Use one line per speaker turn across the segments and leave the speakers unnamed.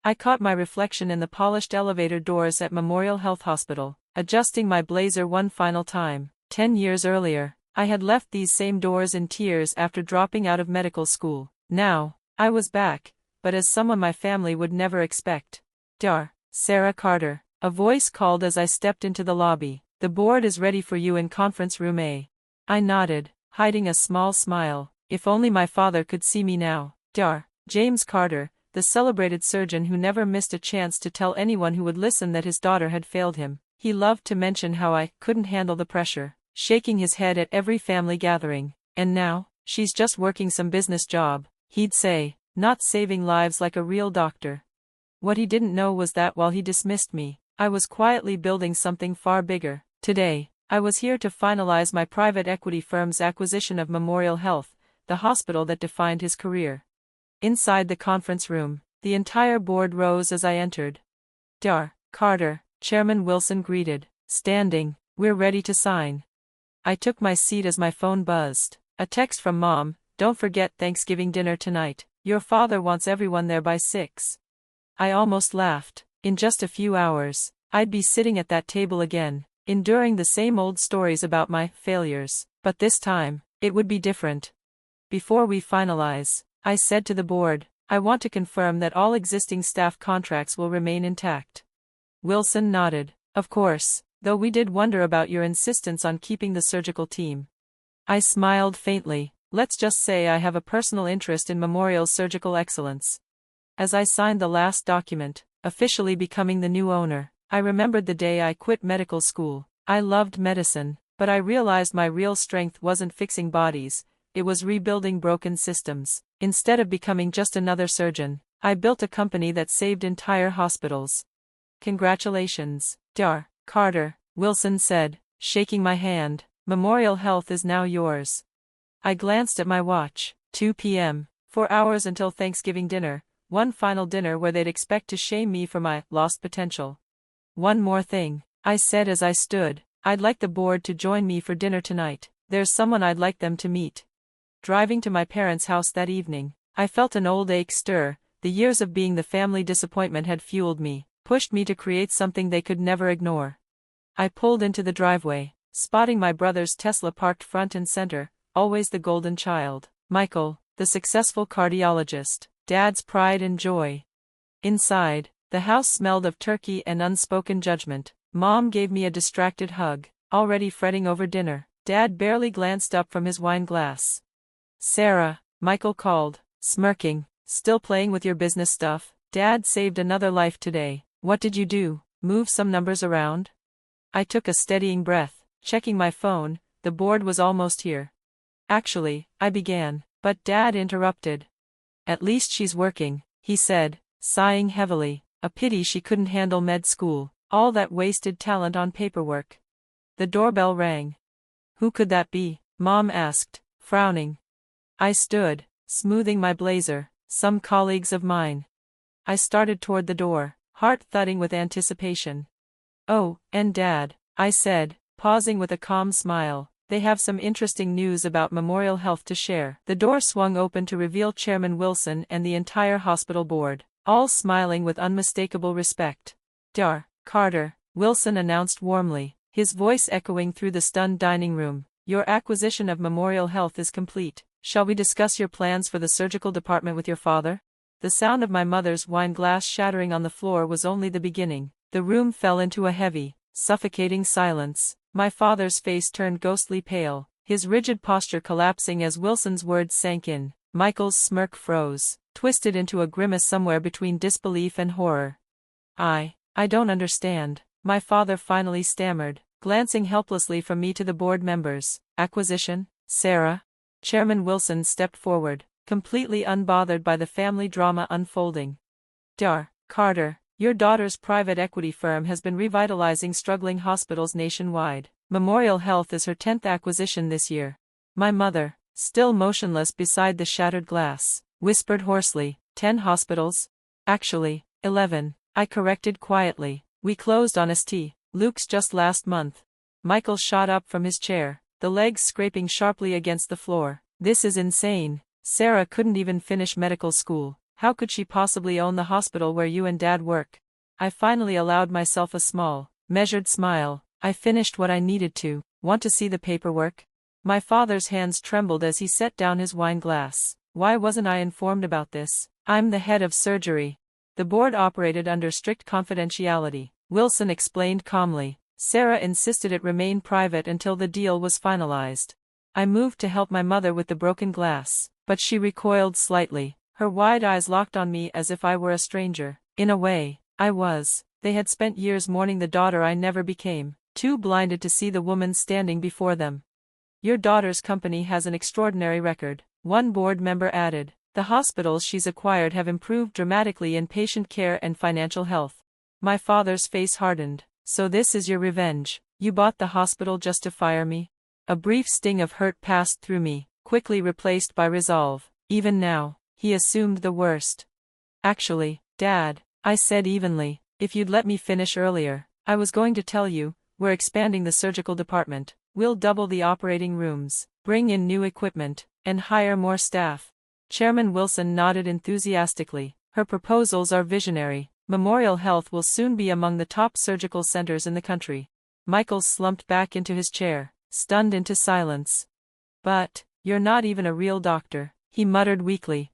I caught my reflection in the polished elevator doors at Memorial Health Hospital, adjusting my blazer one final time. 10 years earlier, I had left these same doors in tears after dropping out of medical school. Now, I was back, but as someone my family would never expect. Sarah Carter. A voice called as I stepped into the lobby. The board is ready for you in conference room A. I nodded, hiding a small smile. If only my father could see me now. James Carter, the celebrated surgeon who never missed a chance to tell anyone who would listen that his daughter had failed him. He loved to mention how I couldn't handle the pressure, shaking his head at every family gathering. And now, she's just working some business job, he'd say, not saving lives like a real doctor. What he didn't know was that while he dismissed me, I was quietly building something far bigger. Today, I was here to finalize my private equity firm's acquisition of Memorial Health, the hospital that defined his career. Inside the conference room, the entire board rose as I entered. Carter, Chairman Wilson greeted, standing, "We're ready to sign." I took my seat as my phone buzzed. A text from Mom, "Don't forget Thanksgiving dinner tonight. Your father wants everyone there by 6. I almost laughed. In just a few hours, I'd be sitting at that table again, enduring the same old stories about my failures. But this time, it would be different. Before we finalize, I said to the board, I want to confirm that all existing staff contracts will remain intact. Wilson nodded. Of course, though we did wonder about your insistence on keeping the surgical team. I smiled faintly. Let's just say I have a personal interest in Memorial's surgical excellence. As I signed the last document, officially becoming the new owner, I remembered the day I quit medical school. I loved medicine, but I realized my real strength wasn't fixing bodies, it was rebuilding broken systems. Instead of becoming just another surgeon, I built a company that saved entire hospitals. Congratulations, Carter, Wilson said, shaking my hand. Memorial Health is now yours. I glanced at my watch. 2 p.m., 4 hours until Thanksgiving dinner, one final dinner where they'd expect to shame me for my lost potential. One more thing, I said as I stood, I'd like the board to join me for dinner tonight. There's someone I'd like them to meet. Driving to my parents' house that evening, I felt an old ache stir. The years of being the family disappointment had fueled me, pushed me to create something they could never ignore. I pulled into the driveway, spotting my brother's Tesla parked front and center, always the golden child. Michael, the successful cardiologist, Dad's pride and joy. Inside, the house smelled of turkey and unspoken judgment. Mom gave me a distracted hug, already fretting over dinner. Dad barely glanced up from his wine glass. Sarah, Michael called, smirking, still playing with your business stuff? Dad saved another life today. What did you do? Move some numbers around? I took a steadying breath, checking my phone. The board was almost here. Actually, I began, but Dad interrupted. At least she's working, he said, sighing heavily. A pity she couldn't handle med school, all that wasted talent on paperwork. The doorbell rang. Who could that be? Mom asked, frowning. I stood, smoothing my blazer. Some colleagues of mine. I started toward the door, heart thudding with anticipation. Oh, and Dad, I said, pausing with a calm smile, they have some interesting news about Memorial Health to share. The door swung open to reveal Chairman Wilson and the entire hospital board, all smiling with unmistakable respect. Carter, Wilson announced warmly, his voice echoing through the stunned dining room. Your acquisition of Memorial Health is complete. Shall we discuss your plans for the surgical department with your father? The sound of my mother's wine glass shattering on the floor was only the beginning. The room fell into a heavy, suffocating silence. My father's face turned ghostly pale, his rigid posture collapsing as Wilson's words sank in. Michael's smirk froze, twisted into a grimace somewhere between disbelief and horror. I don't understand, my father finally stammered, glancing helplessly from me to the board members. Acquisition, Sarah? Chairman Wilson stepped forward, completely unbothered by the family drama unfolding. Carter, your daughter's private equity firm has been revitalizing struggling hospitals nationwide. Memorial Health is her 10th acquisition this year. My mother, still motionless beside the shattered glass, whispered hoarsely, 10 hospitals? Actually, 11, I corrected quietly. We closed on St. Luke's just last month. Michael shot up from his chair, the legs scraping sharply against the floor. This is insane. Sarah couldn't even finish medical school. How could she possibly own the hospital where you and Dad work? I finally allowed myself a small, measured smile. I finished what I needed to. Want to see the paperwork? My father's hands trembled as he set down his wine glass. Why wasn't I informed about this? I'm the head of surgery. The board operated under strict confidentiality, Wilson explained calmly. Sarah insisted it remain private until the deal was finalized. I moved to help my mother with the broken glass, but she recoiled slightly. Her wide eyes locked on me as if I were a stranger. In a way, I was. They had spent years mourning the daughter I never became, too blinded to see the woman standing before them. Your daughter's company has an extraordinary record, one board member added. The hospitals she's acquired have improved dramatically in patient care and financial health. My father's face hardened. So this is your revenge. You bought the hospital just to fire me? A brief sting of hurt passed through me, quickly replaced by resolve. Even now, he assumed the worst. Actually, Dad, I said evenly, if you'd let me finish earlier, I was going to tell you, we're expanding the surgical department. We'll double the operating rooms, bring in new equipment, and hire more staff. Chairman Wilson nodded enthusiastically. Her proposals are visionary. Memorial Health will soon be among the top surgical centers in the country. Michael slumped back into his chair, stunned into silence. But, you're not even a real doctor, he muttered weakly.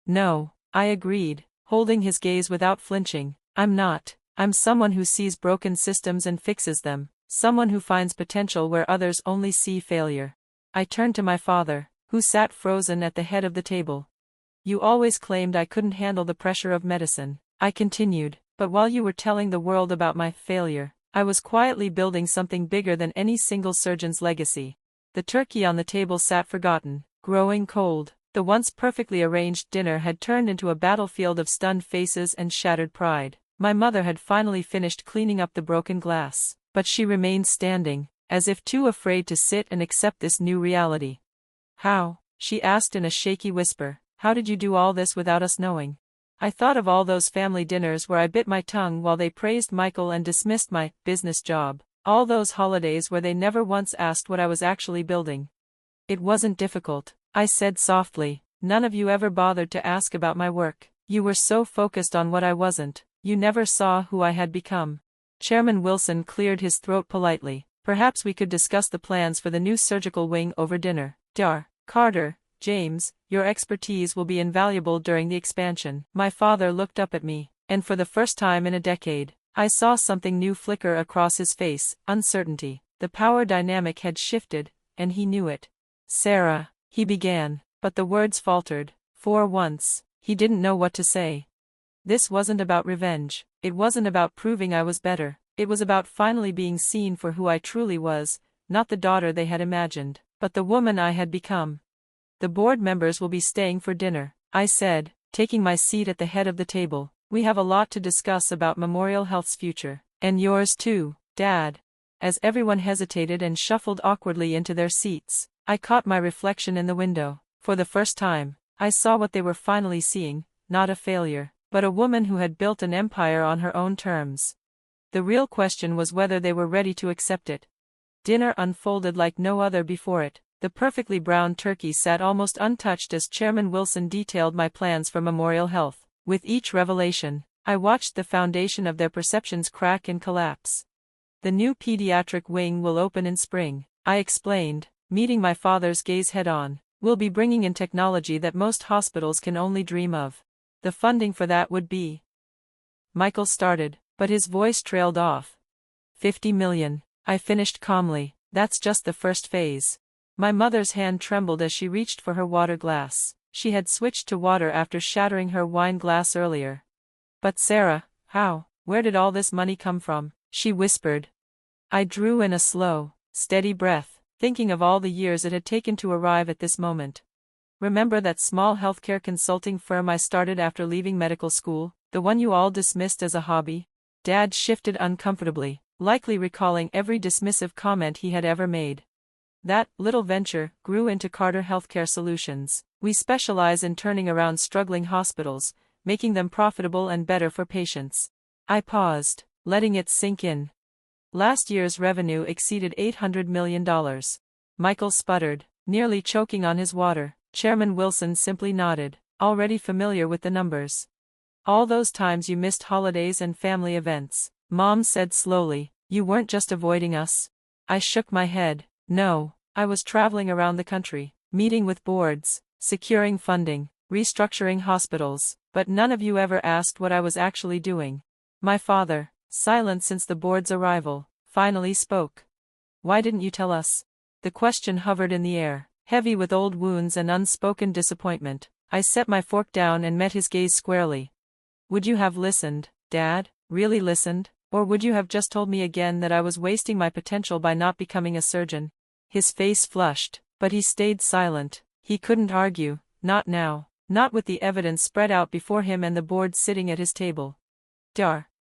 No, I agreed, holding his gaze without flinching. I'm not. I'm someone who sees broken systems and fixes them. Someone who finds potential where others only see failure. I turned to my father, who sat frozen at the head of the table. You always claimed I couldn't handle the pressure of medicine, I continued, but while you were telling the world about my failure, I was quietly building something bigger than any single surgeon's legacy. The turkey on the table sat forgotten, growing cold. The once perfectly arranged dinner had turned into a battlefield of stunned faces and shattered pride. My mother had finally finished cleaning up the broken glass, but she remained standing, as if too afraid to sit and accept this new reality. How? She asked in a shaky whisper. How did you do all this without us knowing? I thought of all those family dinners where I bit my tongue while they praised Michael and dismissed my business job. All those holidays where they never once asked what I was actually building. It wasn't difficult, I said softly. None of you ever bothered to ask about my work. You were so focused on what I wasn't, you never saw who I had become. Chairman Wilson cleared his throat politely. Perhaps we could discuss the plans for the new surgical wing over dinner. Carter, James, your expertise will be invaluable during the expansion. My father looked up at me, and for the first time in a decade, I saw something new flicker across his face, uncertainty. The power dynamic had shifted, and he knew it. Sarah, he began, but the words faltered. For once, he didn't know what to say. This wasn't about revenge. It wasn't about proving I was better. It was about finally being seen for who I truly was, not the daughter they had imagined, but the woman I had become. The board members will be staying for dinner, I said, taking my seat at the head of the table. We have a lot to discuss about Memorial Health's future. And yours too, Dad. As everyone hesitated and shuffled awkwardly into their seats, I caught my reflection in the window. For the first time, I saw what they were finally seeing, not a failure, but a woman who had built an empire on her own terms. The real question was whether they were ready to accept it. Dinner unfolded like no other before it. The perfectly browned turkey sat almost untouched as Chairman Wilson detailed my plans for Memorial Health. With each revelation, I watched the foundation of their perceptions crack and collapse. The new pediatric wing will open in spring, I explained, meeting my father's gaze head-on. We'll be bringing in technology that most hospitals can only dream of. The funding for that would be... Michael started, but his voice trailed off. 50 million, I finished calmly. That's just the first phase. My mother's hand trembled as she reached for her water glass. She had switched to water after shattering her wine glass earlier. But Sarah, how? Where did all this money come from? She whispered. I drew in a slow, steady breath, thinking of all the years it had taken to arrive at this moment. Remember that small healthcare consulting firm I started after leaving medical school, the one you all dismissed as a hobby? Dad shifted uncomfortably, likely recalling every dismissive comment he had ever made. That little venture grew into Carter Healthcare Solutions. We specialize in turning around struggling hospitals, making them profitable and better for patients. I paused, letting it sink in. Last year's revenue exceeded $800 million. Michael sputtered, nearly choking on his water. Chairman Wilson simply nodded. already familiar with the numbers. All those times you missed holidays and family events, Mom said slowly. You weren't just avoiding us? I shook my head. No, I was traveling around the country, meeting with boards, securing funding, restructuring hospitals, but none of you ever asked what I was actually doing. My father, silent since the board's arrival, finally spoke. Why didn't you tell us? The question hovered in the air, heavy with old wounds and unspoken disappointment. I set my fork down and met his gaze squarely. Would you have listened, Dad? Really listened? Or would you have just told me again that I was wasting my potential by not becoming a surgeon? His face flushed, but he stayed silent. He couldn't argue, not now, not with the evidence spread out before him and the board sitting at his table.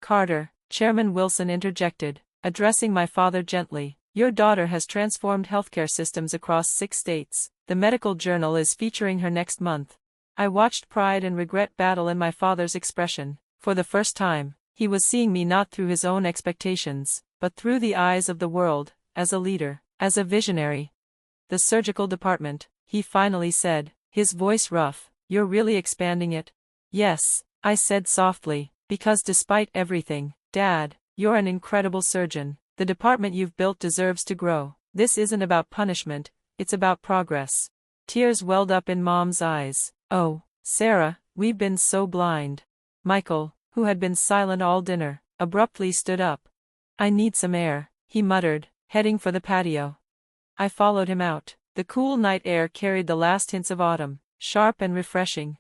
Carter, Chairman Wilson interjected, addressing my father gently. Your daughter has transformed healthcare systems across 6 states. The medical journal is featuring her next month. I watched pride and regret battle in my father's expression. For the first time, he was seeing me not through his own expectations, but through the eyes of the world, as a leader, as a visionary. The surgical department, he finally said, his voice rough. You're really expanding it? Yes, I said softly, because despite everything, Dad, you're an incredible surgeon. The department you've built deserves to grow. This isn't about punishment, it's about progress. Tears welled up in Mom's eyes. Oh, Sarah, we've been so blind. Michael, who had been silent all dinner, abruptly stood up. I need some air, he muttered, heading for the patio. I followed him out. The cool night air carried the last hints of autumn, sharp and refreshing.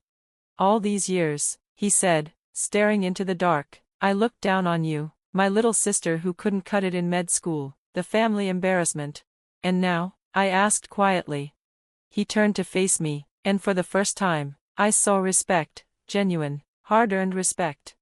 All these years, he said, staring into the dark, I looked down on you, my little sister who couldn't cut it in med school, the family embarrassment. And now? I asked quietly. He turned to face me, and for the first time, I saw respect, genuine, hard-earned respect.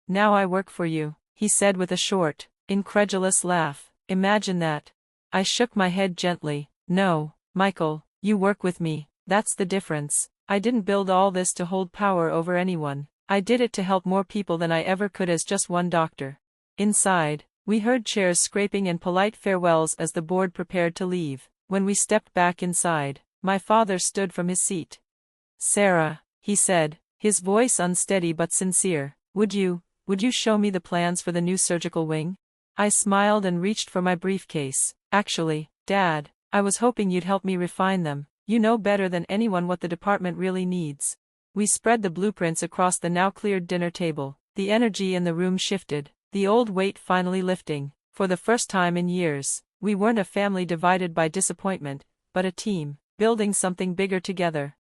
Now I work for you, he said with a short, incredulous laugh. Imagine that. I shook my head gently. No, Michael, you work with me, that's the difference. I didn't build all this to hold power over anyone. I did it to help more people than I ever could as just one doctor. Inside, we heard chairs scraping and polite farewells as the board prepared to leave. When we stepped back inside, my father stood from his seat. Sarah, he said, his voice unsteady but sincere, would you show me the plans for the new surgical wing? I smiled and reached for my briefcase. Actually, Dad, I was hoping you'd help me refine them. You know better than anyone what the department really needs. We spread the blueprints across the now cleared dinner table. The energy in the room shifted, the old weight finally lifting. For the first time in years, we weren't a family divided by disappointment, but a team, building something bigger together.